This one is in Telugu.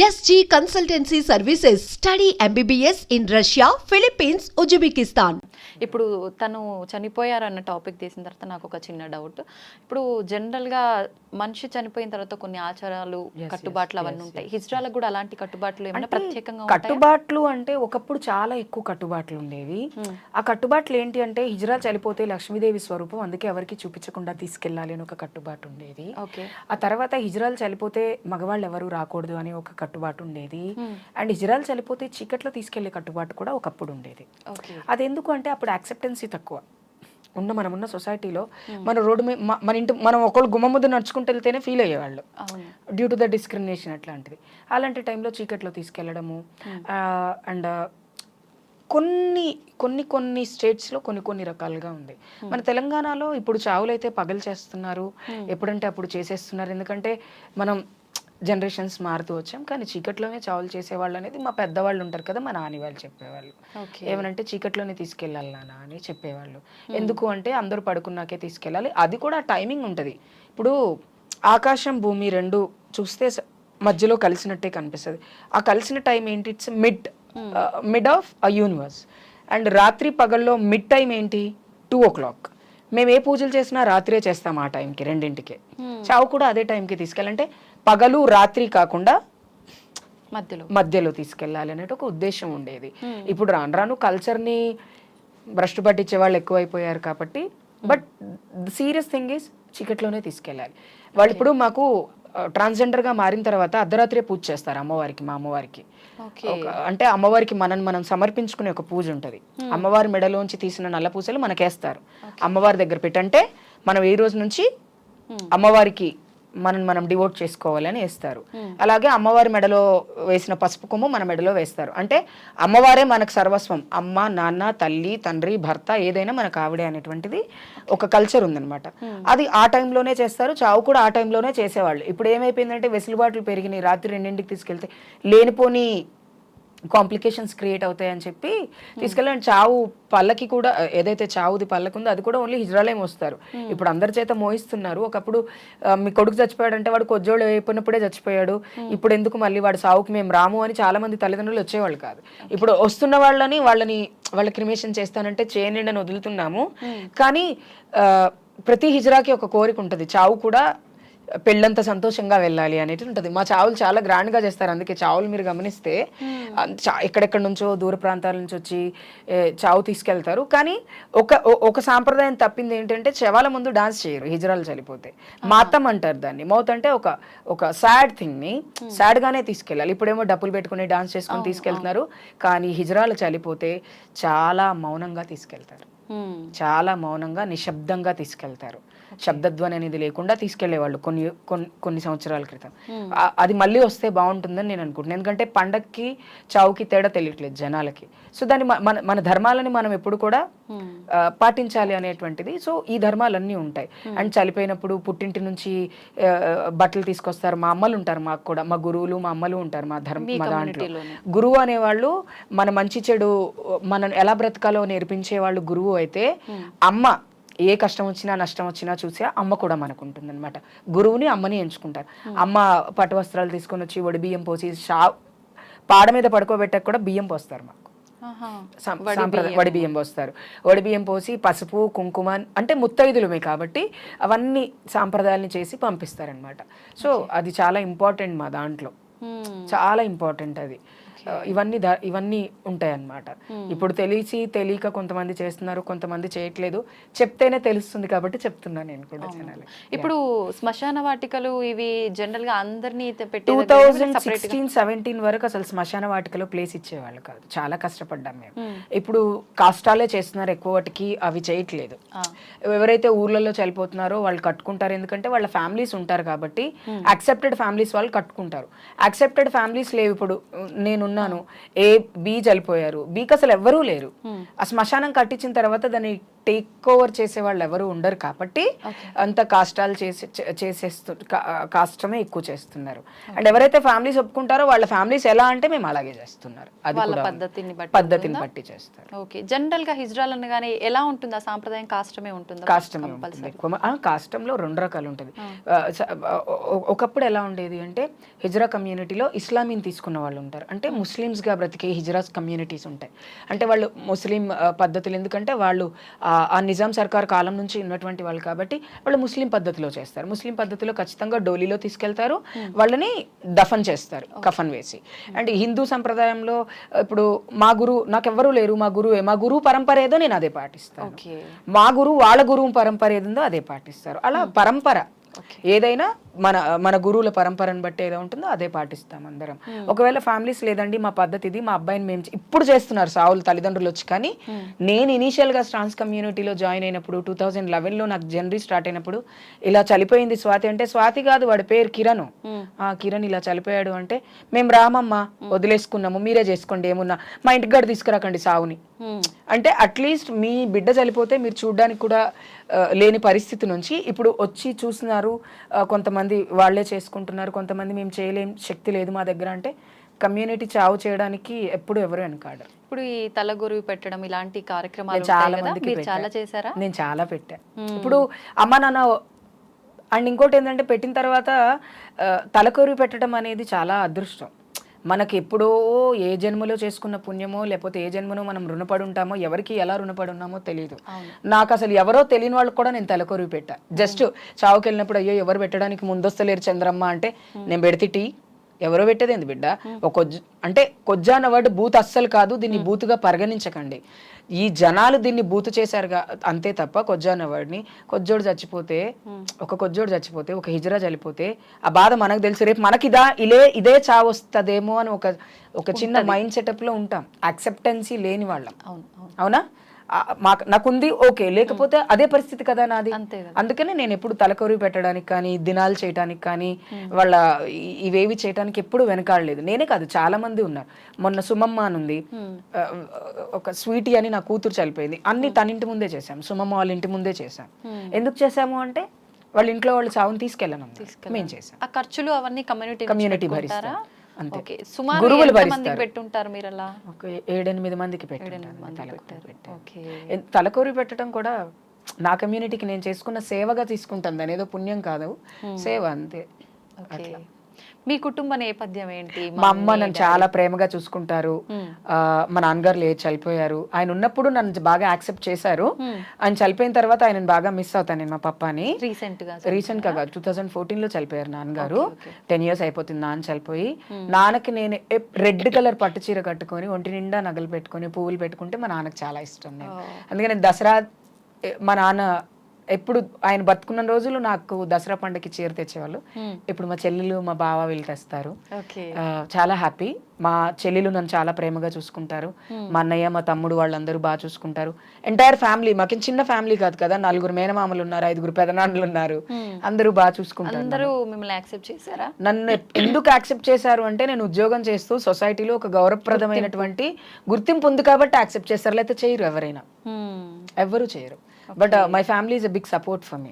SG Consultancy Services. Study MBBS in Russia, Philippines, Uzbekistan. ఇప్పుడు తను చనిపోయారన్న టాపిక్ తీసిన తర్వాత నాకు ఒక చిన్న డౌట్. ఇప్పుడు జనరల్గా మనిషి చనిపోయిన తర్వాత కొన్ని ఆచారాలు కట్టుబాట్లు అవన్నీ ఉంటాయి. హిజ్రాలకు కూడా అలాంటి కట్టుబాట్లు ఏమైనా ప్రత్యేకంగా ఉంటాయా? కట్టుబాట్లు అంటే ఒకప్పుడు చాలా ఎక్కువ కట్టుబాట్లు ఉండేవి. ఆ కట్టుబాట్లు ఏంటి అంటే హిజ్రా చనిపోతే లక్ష్మీదేవి స్వరూపం, అందుకే ఎవరికి చూపించకుండా తీసుకెళ్ళాలి అని ఒక కట్టుబాటు ఉండేది. ఆ తర్వాత హిజ్రాలు చనిపోతే మగవాళ్ళు ఎవరు రాకూడదు అని ఒక కట్టుబాటు ఉండేది. అండ్ హిజ్రాలు చనిపోతే చీకట్లో తీసుకెళ్లే కట్టుబాటు కూడా ఒకప్పుడు ఉండేది. అది ఎందుకు అంటే అప్పుడు యాక్సెప్టెన్సీ తక్కువ మనమున్న సొసైటీలో మన రోడ్డు మీద మన ఇంటి మనం ఒకళ్ళు గుమ్మ ముద్ద నడుచుకుంటూ వెళ్తేనే ఫీల్ అయ్యేవాళ్ళు డ్యూ టు ద డిస్క్రిమినేషన్ అట్లాంటిది. అలాంటి టైంలో చీకట్లో తీసుకెళ్లడము అండ్ కొన్ని స్టేట్స్లో కొన్ని రకాలుగా ఉంది. మన తెలంగాణలో ఇప్పుడు చావులు అయితే పగలు చేస్తున్నారు, ఎప్పుడంటే అప్పుడు చేసేస్తున్నారు. ఎందుకంటే మనం జనరేషన్స్ మారుతూ వచ్చాం, కానీ చీకట్లోనే చావులు చేసేవాళ్ళు అనేది మా పెద్దవాళ్ళు ఉంటారు కదా, మా నాని వాళ్ళు చెప్పేవాళ్ళు. ఏమనంటే చీకట్లోనే తీసుకెళ్ళాలి నాన్న అని చెప్పేవాళ్ళు. ఎందుకు అంటే అందరూ పడుకున్నాకే తీసుకెళ్ళాలి. అది కూడా టైమింగ్ ఉంటుంది. ఇప్పుడు ఆకాశం భూమి రెండు చూస్తే మధ్యలో కలిసినట్టే కనిపిస్తుంది. ఆ కలిసిన టైం ఏంటి? It's mid of a universe. And రాత్రి పగల్లో మిడ్ టైం ఏంటి? 2 o'clock. మేము ఏ పూజలు చేసినా రాత్రే చేస్తాం ఆ టైంకి, 2ంటికే. చావు కూడా అదే టైంకి తీసుకెళ్ళాలంటే పగలు రాత్రి కాకుండా మధ్యలో తీసుకెళ్ళాలి అనేది ఒక ఉద్దేశం ఉండేది. ఇప్పుడు రాను రాను కల్చర్ని భ్రష్టు పట్టించే వాళ్ళు ఎక్కువైపోయారు కాబట్టి, బట్ సీరియస్ థింగ్ ఈస్ చీకట్లోనే తీసుకెళ్ళాలి. వాళ్ళు ఇప్పుడు మాకు ట్రాన్స్జెండర్గా మారిన తర్వాత అర్ధరాత్రే పూజ చేస్తారు అమ్మవారికి. మా అమ్మవారికి అంటే అమ్మవారికి మనం సమర్పించుకునే ఒక పూజ ఉంటుంది. అమ్మవారి మెడలోంచి తీసిన నల్ల పూసలు మనకేస్తారు, అమ్మవారి దగ్గర పెట్టంటే మనం ఈ రోజు నుంచి అమ్మవారికి మనం డివోట్ చేసుకోవాలని వేస్తారు. అలాగే అమ్మవారి మెడలో వేసిన పసుపు కొమ్ము మన మెడలో వేస్తారు. అంటే అమ్మవారే మనకు సర్వస్వం. అమ్మ, నాన్న, తల్లి, తండ్రి, భర్త ఏదైనా మనకు ఆవిడే అనేటువంటిది ఒక కల్చర్ ఉందన్నమాట. అది ఆ టైంలోనే చేస్తారు. చావు కూడా ఆ టైంలోనే చేసేవాళ్ళు. ఇప్పుడు ఏమైపోయిందంటే వెసులుబాట్లు పెరిగినాయి. రాత్రి 2ంటికి తీసుకెళ్తే లేనిపోని కాంప్లికేషన్స్ క్రియేట్ అవుతాయని చెప్పి తీసుకెళ్ళండి. చావు పల్లకి కూడా ఏదైతే చావుది పల్లకి ఉందో అది కూడా ఓన్లీ హిజ్రాలే మోస్తారు. ఇప్పుడు అందరి చేత మోయిస్తున్నారు. ఒకప్పుడు మీ కొడుకు చచ్చిపోయాడంటే వాడు కొజ్జోళ్ళు అయిపోయినప్పుడే చచ్చిపోయాడు, ఇప్పుడు ఎందుకు మళ్ళీ వాడు సావుకి మేము రాము అని చాలా మంది తల్లిదండ్రులు వచ్చేవాళ్ళు కాదు. ఇప్పుడు వస్తున్న వాళ్ళ క్రిమేషన్ చేస్తానంటే చేయనండి అని వదులుతున్నాము. కానీ ప్రతి హిజ్రాకి ఒక కోరిక ఉంటుంది, చావు కూడా పెళ్ళంత సంతోషంగా వెళ్ళాలి అనేది ఉంటుంది. మా చావులు చాలా గ్రాండ్గా చేస్తారు. అందుకే చావులు మీరు గమనిస్తే ఎక్కడెక్కడ నుంచో దూర ప్రాంతాల నుంచి వచ్చి చావు తీసుకెళ్తారు. కానీ ఒక సాంప్రదాయం తప్పింది ఏంటంటే శవాల ముందు డాన్స్ చేయరు హిజ్రాలు చనిపోతే. మాతం అంటారు దాన్ని. మౌత్ అంటే ఒక సాడ్ థింగ్ని సాడ్గానే తీసుకెళ్ళాలి. ఇప్పుడేమో డప్పులు పెట్టుకుని డాన్స్ చేసుకుని తీసుకెళ్తున్నారు, కానీ హిజ్రాలు చనిపోతే చాలా మౌనంగా తీసుకెళ్తారు. చాలా మౌనంగా నిశ్శబ్దంగా తీసుకెళ్తారు. శబ్దధ్వని అనేది లేకుండా తీసుకెళ్లేవాళ్ళు కొన్ని సంవత్సరాల క్రితం. అది మళ్ళీ వస్తే బాగుంటుందని నేను అనుకుంటున్నాను. ఎందుకంటే పండక్కి చావుకి తేడా తెలియట్లేదు జనాలకి. సో దాన్ని మన ధర్మాలని మనం ఎప్పుడు కూడా పాటించాలి అనేటువంటిది. సో ఈ ధర్మాలన్నీ ఉంటాయి. అండ్ చనిపోయినప్పుడు పుట్టింటి నుంచి బట్టలు తీసుకొస్తారు. మా అమ్మలు ఉంటారు, మాకు కూడా మా గురువులు మా అమ్మలు ఉంటారు. మా దాంట్లో గురువు అనేవాళ్ళు మన మంచి చెడు మనం ఎలా బ్రతకాలో నేర్పించే వాళ్ళు గురువు అయితే, అమ్మ ఏ కష్టం వచ్చినా నష్టం వచ్చినా చూసి అమ్మ కూడా మనకు ఉంటుంది అనమాట. గురువుని అమ్మని ఎంచుకుంటారు. అమ్మ పట్టు వస్త్రాలు తీసుకొని వచ్చి వడి బియ్యం పోసి పాడ మీద పడుకోబెట్టక కూడా బియ్యం పోస్తారు మాకు. వడి బియ్యం పోస్తారు. వడి బియ్యం పోసి పసుపు కుంకుమ అంటే ముత్తైదులమే కాబట్టి అవన్నీ సాంప్రదాయాలని చేసి పంపిస్తారనమాట. సో అది చాలా ఇంపార్టెంట్ మా దాంట్లో, చాలా ఇంపార్టెంట్ అది. ఇవన్నీ ఉంటాయి అన్నమాట. ఇప్పుడు తెలియక కొంతమంది చేస్తున్నారు, కొంతమంది చేయట్లేదు. చెప్తేనే తెలుస్తుంది కాబట్టి చెప్తున్నా నేను కూడా. ఇప్పుడు శ్మశాన వాటికలు ఇవి జనరల్ గా అందరినీ 2016-17 వరకు అసలు శ్మశాన వాటికలో ప్లేస్ ఇచ్చేవాళ్ళు కాదు. చాలా కష్టపడ్డాం మేము. ఇప్పుడు కాష్టాలే చేస్తున్నారు ఎక్కువ, వాటికి అవి చేయట్లేదు. ఎవరైతే ఊర్లలో చనిపోతున్నారో వాళ్ళు కట్టుకుంటారు, ఎందుకంటే వాళ్ళ ఫ్యామిలీస్ ఉంటారు కాబట్టి. యాక్సెప్టెడ్ ఫ్యామిలీస్ వాళ్ళు కట్టుకుంటారు. యాక్సెప్టెడ్ ఫ్యామిలీస్ లేవు. ఇప్పుడు నేను నేనున్నాను, ఏ బి చనిపోయారు, బీకి అసలు ఎవ్వరూ లేరు. ఆ శ్మశానం కట్టించిన తర్వాత దాన్ని టేక్ ఓవర్ చేసే వాళ్ళు ఎవరు ఉండరు కాబట్టి అంత కాష్టాలు కాష్టమే ఎక్కువ చేస్తున్నారు. అండ్ ఎవరైతే ఫ్యామిలీస్ ఒప్పుకుంటారో వాళ్ళ ఫ్యామిలీస్ ఎలా అంటే మేము అలాగే చేస్తున్నారు. అది వాళ్ళ కూడా పద్ధతిని బట్టి చేస్తారు. ఓకే, జనరల్ గా హిజ్రాల్ అనగానే ఎలా ఉంటుంది? ఆ సాంప్రదాయం కాష్టమే ఉంటుందా? కాష్టమే ఉంటుంది ఎక్కువ. కాష్టంలో 2 రకాలు ఉంటుంది. ఒకప్పుడు ఎలా ఉండేది అంటే హిజ్రా కమ్యూనిటీలో ఇస్లామీని తీసుకున్న వాళ్ళు ఉంటారు, అంటే ముస్లిమ్స్ గా బ్రతికే హిజ్రాస్ కమ్యూనిటీస్ ఉంటాయి. అంటే వాళ్ళు ముస్లిం పద్ధతులు, ఎందుకంటే వాళ్ళు ఆ నిజాం సర్కార్ కాలం నుంచి ఉన్నటువంటి వాళ్ళు కాబట్టి వాళ్ళు ముస్లిం పద్ధతిలో చేస్తారు. ముస్లిం పద్ధతిలో ఖచ్చితంగా డోలీలో తీసుకెళ్తారు, వాళ్ళని దఫన్ చేస్తారు కఫన్ వేసి. అండ్ హిందూ సంప్రదాయంలో ఇప్పుడు మా గురువు నాకెవ్వరూ లేరు, మా గురువు పరంపర ఏదో నేను అదే పాటిస్తాను, మా గురువు వాళ్ళ గురువు పరంపర ఏదో అదే పాటిస్తారు. అలా పరంపర ఏదైనా మన గురువుల పరంపరను బట్టి ఏదో ఉంటుందో అదే పాటిస్తాం అందరం. ఒకవేళ ఫ్యామిలీస్ లేదండి మా పద్ధతి ఇది, మా అబ్బాయిని మేము ఇప్పుడు చేస్తున్నారు సావులు తల్లిదండ్రులు వచ్చి, కానీ నేను ఇనీషియల్ గా ట్రాన్స్ కమ్యూనిటీలో జాయిన్ అయినప్పుడు 2011లో నాకు జనరీ స్టార్ట్ అయినప్పుడు ఇలా చనిపోయింది స్వాతి అంటే, స్వాతి కాదు వాడి పేరు కిరణ్, కిరణ్ ఇలా చనిపోయాడు అంటే మేము రామమ్మ వదిలేసుకున్నాము, మీరే చేసుకోండి ఏమున్నా, మా ఇంటికి గడ తీసుకురాకండి సావుని అంటే, అట్లీస్ట్ మీ బిడ్డ చనిపోతే మీరు చూడడానికి కూడా లేని పరిస్థితి నుంచి ఇప్పుడు వచ్చి చూస్తున్నారు. కొంతమంది వాళ్ళే చేసుకుంటున్నారు, కొంతమంది మేము చేయలేం, శక్తి లేదు మా దగ్గర అంటే కమ్యూనిటీ చావు చేయడానికి ఎప్పుడు ఎవరు వెనకాడరు. ఇప్పుడు ఈ తలగొరువు పెట్టడం ఇలాంటి కార్యక్రమాలు చాలా మందికి చాలా చేశారా? నేను చాలా పెట్టా. ఇప్పుడు అమ్మ నాన్న అండ్ ఇంకోటి ఏంటంటే పెట్టిన తర్వాత తలకొరువు పెట్టడం అనేది చాలా అదృష్టం. మనకి ఎప్పుడో ఏ జన్మలో చేసుకున్న పుణ్యమో లేకపోతే ఏ జన్మనో మనం రుణపడి ఉంటామో, ఎవరికి ఎలా రుణపడి ఉన్నామో తెలియదు. నాకు అసలు ఎవరో తెలియని వాళ్ళకి కూడా నేను తలకొరివి పెట్టా. జస్ట్ చావుకి వెళ్ళినప్పుడు అయ్యో ఎవరు పెట్టడానికి ముందొస్తలేరు చంద్రమ్మ అంటే నేను పెడితే టీ ఎవరో పెట్టేదేంది బిడ్డ, అంటే కొజ్జా అన్న వర్డ్ బూత్ అస్సలు కాదు, దీన్ని బూతుగా పరిగణించకండి. ఈ జనాలు దీన్ని బూతు చేశారుగా అంతే తప్ప కొజ్జా అన్న వర్డ్ని, కొజ్జోడు చచ్చిపోతే ఒక హిజ్రా చనిపోతే ఆ బాధ మనకు తెలుసు, రేపు మనకి ఇదే చావు వస్తుందేమో అని ఒక చిన్న మైండ్ సెటప్ లో ఉంటాం, యాక్సెప్టెన్సీ లేని వాళ్ళం. అవునా? నాకుంది ఓకే, లేకపోతే అదే పరిస్థితి కదా నాది. అందుకనే నేను ఎప్పుడు తలకొరివి పెట్టడానికి కానీ, దినాలు చేయడానికి కానీ, వాళ్ళ ఇవేవి చేయడానికి ఎప్పుడు వెనకాడలేదు. నేనే కాదు చాలా మంది ఉన్నారు. మొన్న సుమమ్మ అని ఉంది, ఒక స్వీటీ అని నా కూతురు చనిపోయింది, అన్ని తన ఇంటి ముందే చేశాం, సుమమ్మ వాళ్ళ ఇంటి ముందే చేశాం. ఎందుకు చేశాము అంటే వాళ్ళ ఇంట్లో వాళ్ళు చావుని తీసుకెళ్ళను మేము చేసాం. ఆ ఖర్చులు అవన్నీ కమ్యూనిటీ భరిస్తారా? అంతే. గురువులు పెట్టుంటారు మీరు అలా? ఒక 7-8 మందికి తలకొరి పెట్టడం కూడా నా కమ్యూనిటీకి నేను చేసుకున్న సేవగా తీసుకుంటాను, దాని ఏదో పుణ్యం కాదు, సేవ అంతే. మీ కుటుంబ నేపథ్యం ఏంటి? మా అమ్మ నన్ను చాలా ప్రేమగా చూసుకుంటారు. మా నాన్నగారు లేచి చనిపోయారు. ఆయన ఉన్నప్పుడు నన్ను బాగా యాక్సెప్ట్ చేశారు. ఆయన చనిపోయిన తర్వాత ఆయన బాగా మిస్ అవుతాను నేను మా పప్పాని. రీసెంట్ గా 2014లో చనిపోయారు నాన్నగారు. 10 years అయిపోతుంది నాన్న చనిపోయి. నాన్నకి నేను రెడ్ కలర్ పట్టు చీర కట్టుకొని ఒంటి నిండా నగలు పెట్టుకొని పువ్వులు పెట్టుకుంటే మా నాన్నకి చాలా ఇష్టం. అందుకని దసరా మా నాన్న ఎప్పుడు ఆయన బతుకున్న రోజులు నాకు దసరా పండుగకి చీర తెచ్చేవాళ్ళు. ఇప్పుడు మా చెల్లెలు మా బావ వీళ్ళు తెస్తారు. చాలా హ్యాపీ. మా చెల్లెలు నన్ను చాలా ప్రేమగా చూసుకుంటారు. మా అన్నయ్య మా తమ్ముడు వాళ్ళందరూ బాగా చూసుకుంటారు. ఎంటైర్ ఫ్యామిలీ, మాకు చిన్న ఫ్యామిలీ కాదు కదా, 4 మేనమామలు ఉన్నారు, 5 పెదనాన్నలు ఉన్నారు, అందరూ బాగా చూసుకుంటారు. నన్ను ఎందుకు యాక్సెప్ట్ చేశారు అంటే నేను ఉద్యోగం చేస్తూ సొసైటీలో ఒక గౌరవప్రదమైనటువంటి గుర్తింపు ఉంది కాబట్టి యాక్సెప్ట్ చేస్తారు, లేకపోతే చేయరు, ఎవరైనా ఎవ్వరూ చేయరు. But my family is a big support for me.